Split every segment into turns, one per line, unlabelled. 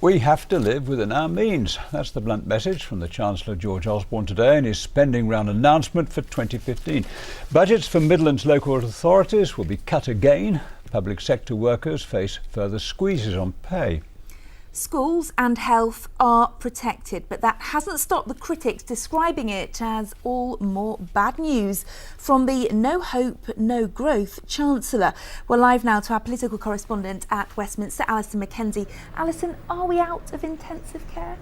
We have to live within our means. That's the blunt message from the Chancellor George Osborne today in his spending round announcement for 2015. Budgets for Midlands local authorities will be cut again. Public sector workers face further squeezes on pay.
Schools and health are protected, but that hasn't stopped the critics describing it as all more bad news from the no hope, no growth Chancellor. We're live now to our political correspondent at Westminster, Alison Mackenzie. Alison, are we out of intensive care?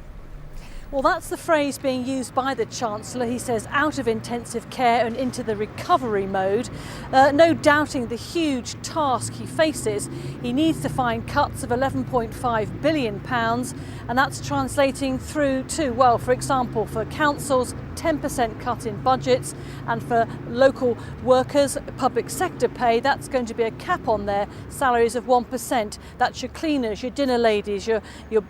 Well, that's the phrase being used by the Chancellor. He says out of intensive care and into the recovery mode. No doubting the huge task he faces. He needs to find cuts of £11.5 billion, and that's translating through to, well, for example, for councils, 10% cut in budgets, and for local workers, public sector pay, that's going to be a cap on their salaries of 1%. That's your cleaners, your dinner ladies, your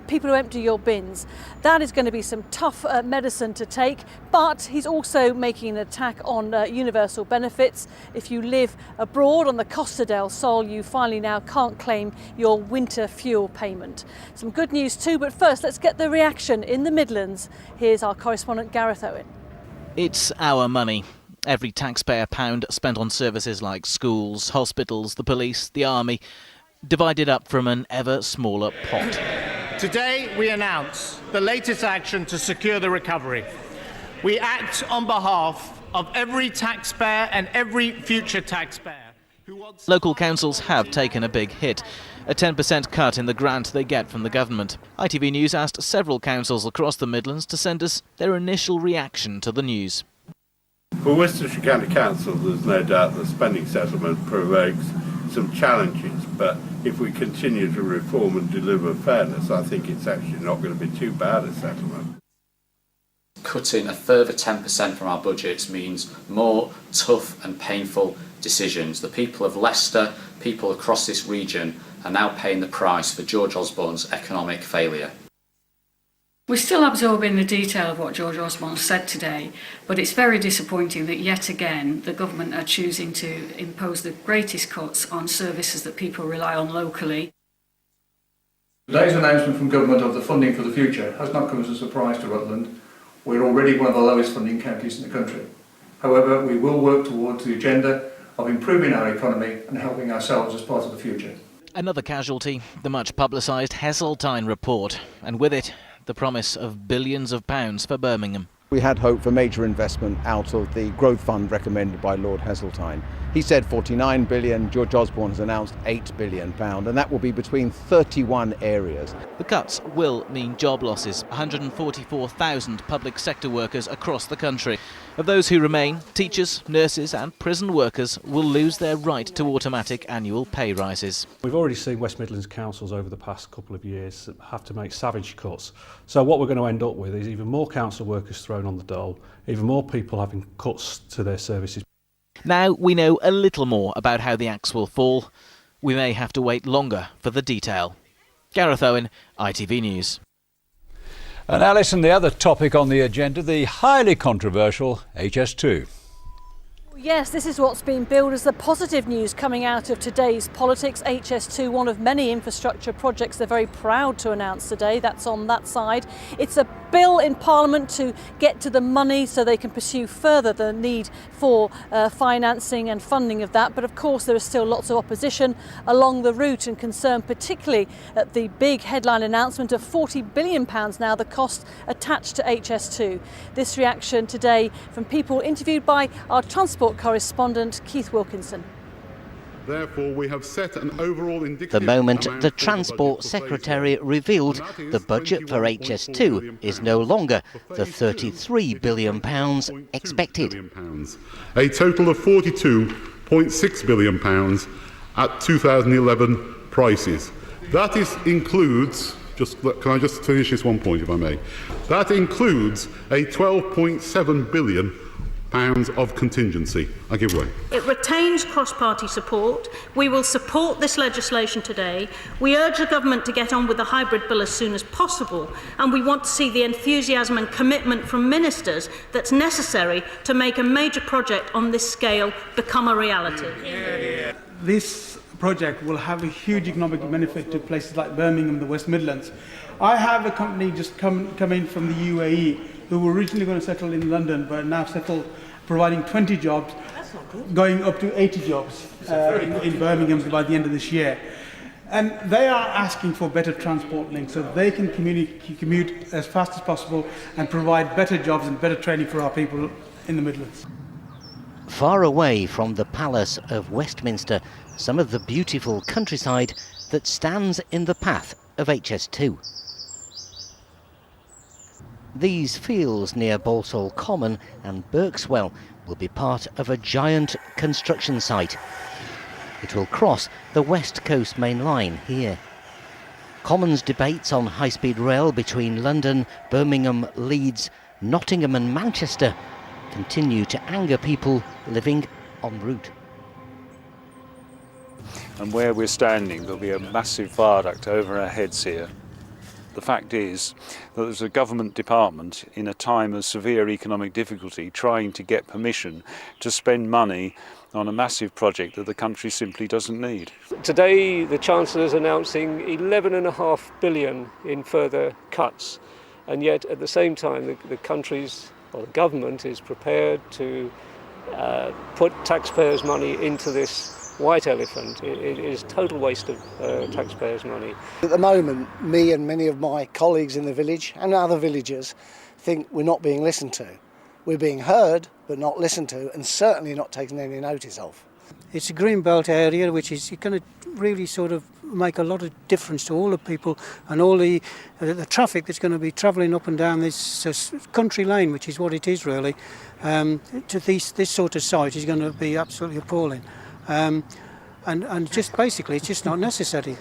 people who empty your bins. That is going to be some tough medicine to take, but he's also making an attack on universal benefits. If you live abroad on the Costa del Sol, you finally now can't claim your winter fuel payment. Some good news too, but first let's get the reaction in the Midlands. Here's our correspondent Gareth Owen.
It's our money. Every taxpayer pound spent on services like schools, hospitals, the police, the army, divided up from an ever smaller pot.
Today we announce the latest action to secure the recovery. We act on behalf of every taxpayer and every future taxpayer who wants...
Local councils have taken a big hit. A 10% cut in the grant they get from the government. ITV News asked several councils across the Midlands to send us their initial reaction to the news.
For Worcestershire County Council, there's no doubt that spending settlement provokes some challenges, but if we continue to reform and deliver fairness, I think it's actually not going to be too bad a settlement.
Cutting a further 10% from our budgets means more tough and painful decisions. The people of Leicester, people across this region, are now paying the price for George Osborne's economic failure.
We're still absorbing the detail of what George Osborne said today, but it's very disappointing that yet again the government are choosing to impose the greatest cuts on services that people rely on locally.
Today's announcement from government of the funding for the future has not come as a surprise to Rutland. We're already one of the lowest funding counties in the country. However, we will work towards the agenda of improving our economy and helping ourselves as part of the future.
Another casualty, the much publicised Heseltine report, and with it, the promise of billions of pounds for Birmingham.
We had hope for major investment out of the growth fund recommended by Lord Heseltine. He said 49 billion, George Osborne has announced £8 billion, and that will be between 31 areas.
The cuts will mean job losses, 144,000 public sector workers across the country. Of those who remain, teachers, nurses and prison workers will lose their right to automatic annual pay rises.
We've already seen West Midlands councils over the past couple of years have to make savage cuts. So what we're going to end up with is even more council workers thrown on the dole, even more people having cuts to their services.
Now we know a little more about how the axe will fall. We may have to wait longer for the detail. Gareth Owen, ITV News.
And Alison, the other topic on the agenda, the highly controversial HS2.
Yes, this is what's been billed as the positive news coming out of today's politics. HS2, one of many infrastructure projects they're very proud to announce today. That's on that side. It's a bill in Parliament to get to the money so they can pursue further the need for financing and funding of that. But of course there is still lots of opposition along the route and concern particularly at the big headline announcement of £40 billion now, the cost attached to HS2. This reaction today from people interviewed by our transport correspondent Keith Wilkinson.
Therefore, we have set an overall indicative
the moment the Transport Secretary revealed the budget for HS2 is no longer the £33 billion expected.
A total of £42.6 billion at 2011 prices. That includes, can I just finish this one point if I may? That includes a £12.7 billion of contingency. I give way.
It retains cross-party support. We will support this legislation today. We urge the government to get on with the hybrid bill as soon as possible, and we want to see the enthusiasm and commitment from ministers that's necessary to make a major project on this scale become a reality.
This
project will have a huge economic benefit to places like Birmingham, the West Midlands. I have a company just come in from the UAE who were originally going to settle in London but now settled providing 20 jobs, going up to 80 jobs in Birmingham by the end of this year. And they are asking for better transport links so they can commute as fast as possible and provide better jobs and better training for our people in the Midlands.
Far away from the Palace of Westminster, some of the beautiful countryside that stands in the path of HS2. These fields near Balsall Common and Berkswell will be part of a giant construction site. It will cross the West Coast Main Line here. Commons debates on high-speed rail between London, Birmingham, Leeds, Nottingham and Manchester continue to anger people living en route.
And where we're standing, there'll be a massive viaduct over our heads here. The fact is that there's a government department in a time of severe economic difficulty trying to get permission to spend money on a massive project that the country simply doesn't need.
Today the Chancellor's announcing 11.5 billion in further cuts, and yet at the same time the country's or the government is prepared to put taxpayers' money into this white elephant. It is a total waste of taxpayers' money.
At the moment, me and many of my colleagues in the village and other villagers think we're not being listened to. We're being heard but not listened to, and certainly not taken any notice of.
It's a greenbelt area which is going to really sort of make a lot of difference to all the people and all the traffic that's going to be travelling up and down this country lane, which is what it is really. To this sort of site is going to be absolutely appalling. And just basically it's just not necessary.